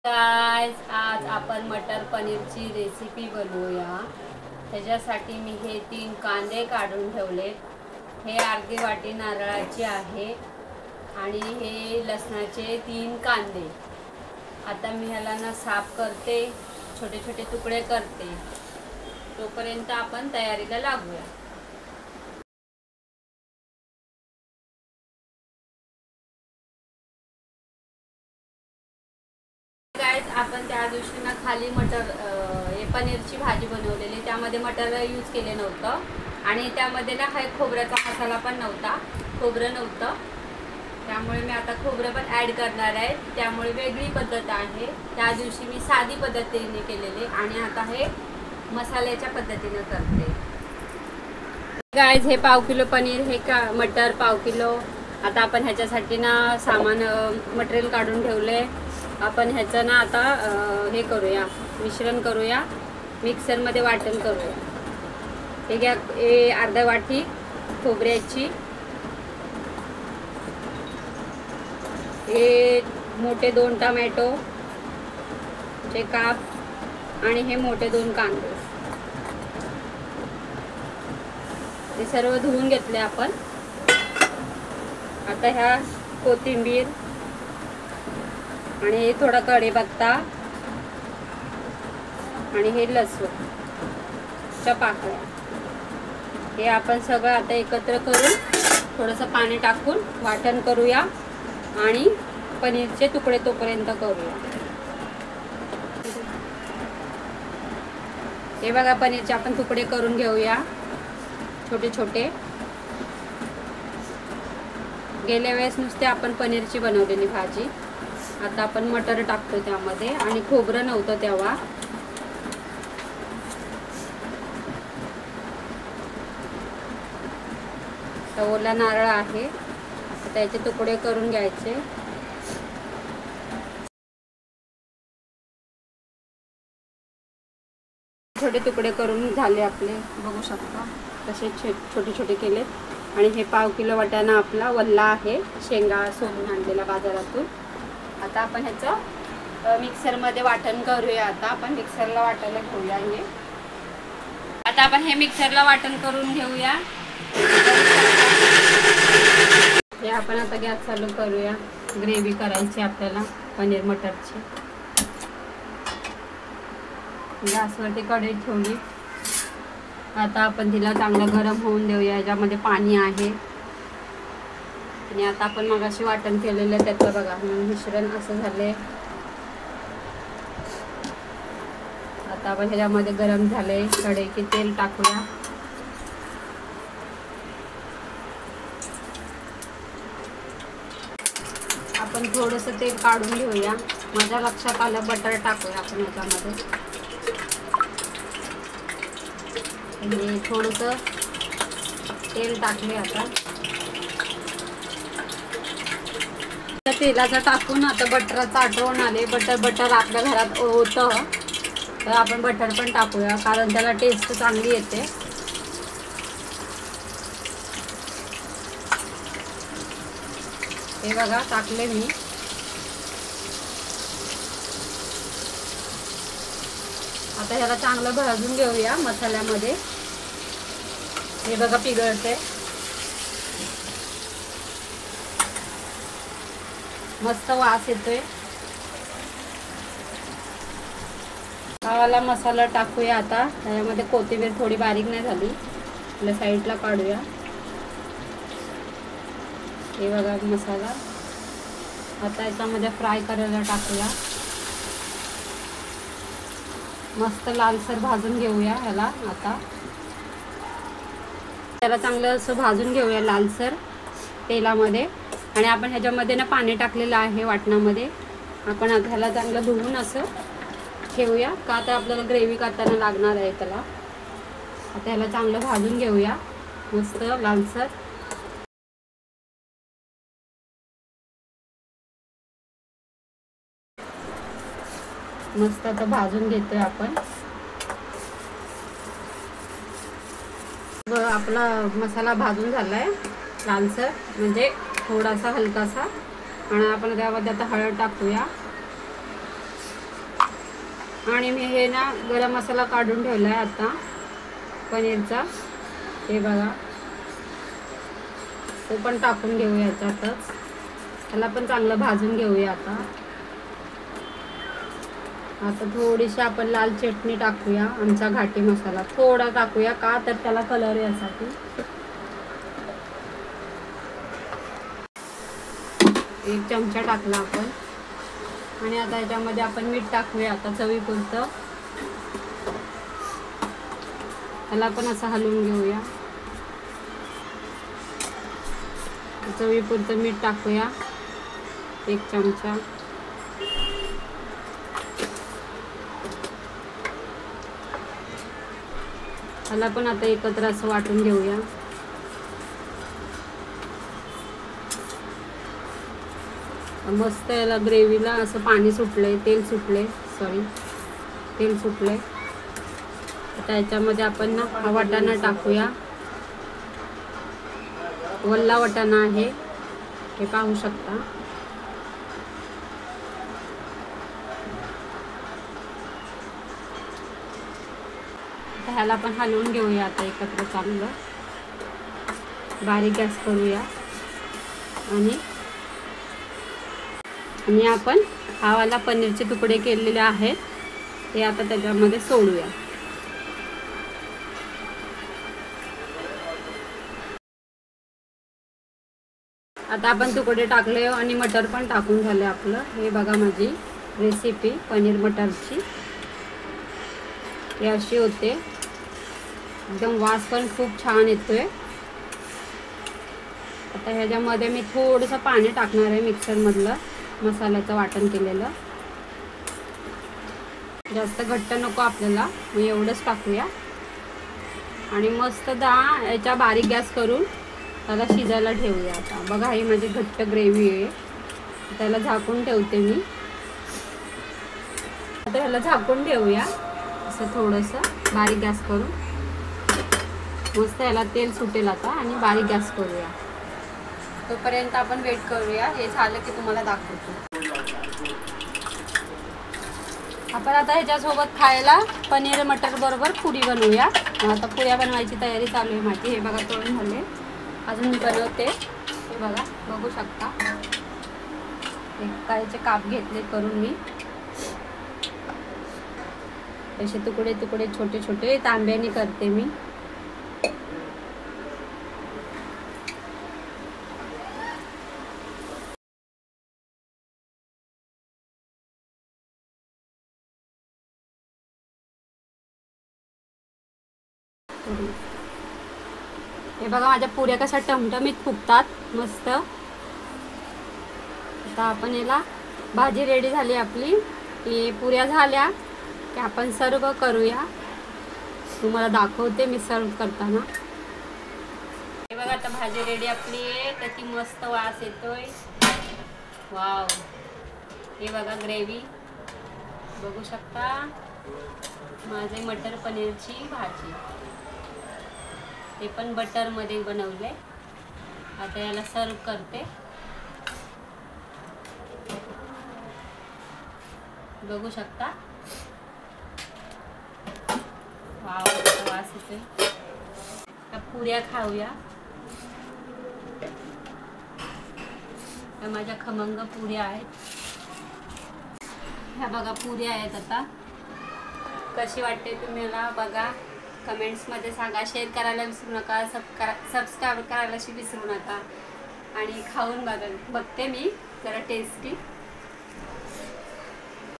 आज आपण मटर पनीरची रेसिपी बनवूया। त्याच्यासाठी मी हे 3 कांदे काढून ठेवले। हे अर्धी वाटी नारळाची आहे आणि हे लसणाचे 3 कांदे। आता मी ह्याला ना साफ करते, छोटे छोटे तुकडे करते। तोपर्यंत आपण तयारीला लागूया। आपण त्या दिवशी ना खाली मटर पनीरची भाजी बनवलेली, त्यामध्ये मटर यूज केले नव्हतं आणि त्यामध्ये ना काही खोबऱ्याचा मसाला पण नव्हता, खोबरं नव्हतं। त्यामुळे मी आता खोबरं पण ॲड करणार आहे। त्यामुळे वेगळी पद्धत आहे। त्या दिवशी मी साधी पद्धतीने केलेली आणि आता हे मसाल्याच्या पद्धतीने करते। गाइस, हे पाव किलो पनीर, हे का मटर पाव किलो। आता आपण ह्याच्यासाठी ना सामान मटेरियल काढून ठेवले। आपण ह्याचं ना आता हे करूया, मिश्रण करूया, मिक्सरमध्ये वाटण करूया। हे घ्या, हे अर्धा वाटी खोबऱ्याची, हे मोठे 2 टोमॅटो चे काप आणि हे मोठे 2 कांदे, हे सर्व धुवून घेतले आपण। आता ह्या कोथिंबीर आणि हे थोडा कढीपत्ता आणि हे लसूणच्या पाकळ्या, हे आपण सगळं आता एकत्र करून थोडंसं पाणी टाकून वाटण करूया आणि पनीरचे तुकडे तोपर्यंत करूया। हे बघा, पनीरचे आपण तुकडे करून घेऊया छोटे छोटे। गेल्या वेळेस नुसते आपण पनीरची बनवलेली भाजी, आता आपण मटर टाकतो त्यामध्ये आणि खोबरं नव्हतं तेव्हा। ओला नारळ आहे, त्याचे तुकडे करून घ्यायचे। छोटे तुकडे करून झाले आपले, बघू शकता तसे छोटे छोटे केले। आणि हे पाव किलो वाटाणा आपला वल्ला आहे, शेंगा सोलून आणलेला बाजारातून। आता आपण ह्याचं मिक्सरमध्ये वाटण करूया। आता आपण मिक्सरला वाटायला घेऊया। आता आपण हे मिक्सरला वाटण करून घेऊया। हे आपण आता गॅस चालू करूया। ग्रेव्ही करायची आपल्याला पनीर मटरची। गॅसवरती कढई ठेवली। आता आपण तिला चांगलं गरम होऊन देऊया। याच्यामध्ये पाणी आहे आणि आता आपण मगाशी वाटण केलेलं त्याचं बघा मिश्रण असं झाले। आता आपण ह्याच्यामध्ये गरम झाले कढई की तेल टाकूया। आपण थोडंसं तेल काढून घेऊया। माझ्या लक्षात आलं बटर टाकूया आपण ह्याच्यामध्ये आणि थोडंसं तेल टाकले। आता तेलाचं टाकून आता बटरचं आठवण आले। बटर आपल्या घरात होतं तर आपण बटर पण टाकूया, कारण त्याला टेस्ट चांगली येते। हे बघा टाकले मी। आता ह्याला चांगलं भाजून घेऊया मसाल्यामध्ये। हे बघा पिघळते, मस्त वास येतोय। गावाला मसाला टाकूया। आता त्याच्यामध्ये कोथिंबीर थोडी बारीक नाही झाली, आपल्या साईडला काढूया। हे बघा मसाला आता याच्यामध्ये फ्राय करायला टाकूया। मस्त लालसर भाजून घेऊया ह्याला। आता त्याला चांगलं असं भाजून घेऊया लालसर तेलामध्ये। आणि आपण ह्याच्यामध्ये ना पाणी टाकलेलं आहे वाटणामध्ये। आपण आता ह्याला चांगलं धुवून असं ठेवूया, का आता आपल्याला ग्रेव्ही करताना लागणार आहे त्याला। आता ह्याला चांगलं भाजून घेऊया मस्त लालसर। मस्त आता भाजून घेतोय आपण। आपला मसाला भाजून झालाय लालसर, म्हणजे थोडासा हलकासा। आणि आपण त्यामध्ये आता हळद टाकूया। आणि मी हे ना गरम मसाला काढून ठेवला आहे आता पनीरचा, हे बघा, तो पण टाकून घेऊया याच्यातच. त्याला पण चांगलं भाजून घेऊया आता. आता थोडीशी आपण लाल चटणी टाकूया, आमचा घाटी मसाला थोडा टाकूया, का तर त्याला कलर यासाठी. एक चमचा टाकला आपण. आणि आता याच्यामध्ये आपण मीठ टाकूया आता चवीपुरतं. त्याला पण असं हलवून घेऊया. चवीपुरतं मीठ टाकूया, एक चमचा. त्याला पण आता एकत्र असं वाटून घेऊया. मस्त याला ग्रेव्हीला असं पाणी सुटलंय, तेल सुटले, तेल सुटलंय. आता याच्यामध्ये आपण ना हा वाटाणा टाकूया. वल्ला वाटाणा आहे, हे पाहू शकता. ह्याला पण हलवून घेऊया आता एकत्र चांगलं. बारीक गॅस करूया. आणि आपण हा वाला पनीरचे तुकडे केलेले आहेत ते आता त्याच्यामध्ये सोडूया. आता आपण तुकडे टाकले आणि मटर पण टाकून झाले आपलं. हे बघा माझी रेसिपी पनीर मटरची, हे अशी होते. एकदम वास पण खूप छान येतोय. आता ह्याच्यामध्ये मी थोडंसं पाणी टाकणार आहे मिक्सरमधलं मसाल्याचं वाटण केलेलं. जास्त घट्ट नको आपल्याला, मग एवढंच टाकूया. आणि मस्त याच्या बारीक गॅस करून त्याला शिजायला ठेवूया. आता बघा ही माझी घट्ट ग्रेव्ही आहे. त्याला झाकून ठेवते मी. आता ह्याला झाकून ठेवूया असं थोडंसं बारीक गॅस करून. मस्त याला तेल सुटेल आता. आणि बारीक गॅस करूया. तोपर्यंत आपण वेट करूया. हे झालं की तुम्हाला दाखवतो. आपण आता ह्याच्यासोबत खायला पनीर मटर बरोबर पुरी बनवूया. आता पुऱ्या बनवायची तयारी चालू आहे माझी. हे बघा तळून झाले, अजून मी बनवते. हे बघा, बघू शकता. एकाचे काप घेतले करून मी. असे तुकडे तुकडे छोटे छोटे तांब्याने करते मी. हे बघा माझ्या पुऱ्या कशा टमटमीत फुगतात मस्त. आता आपण याला भाजी रेडी झाली आपली. ही पुऱ्या झाल्या की आपण सर्व करूया. तुम्हाला दाखवते मी सर्व करताना. हे बघा आता भाजी रेडी आपली आहे. त्याची मस्त वास येतोय. वाव, हे बघा ग्रेव्ही बघू शकता. माझे मटर पनीरची भाजी, ते पण बटरमध्ये बनवले. आता याला सर्व करते. बघू शकता. वाव, वास येतोय. आता पुऱ्या खाऊया. माझ्या खमंग पुऱ्या आहेत. ह्या बघा पुऱ्या आहेत. आता कशी वाटते तुम्हाला बघा, कमेंट्समध्ये सांगा. शेअर करायला विसरू नका. सबस्क्राईब करायला विसरू नका. आणि खाऊन बघते मी जरा टेस्टी.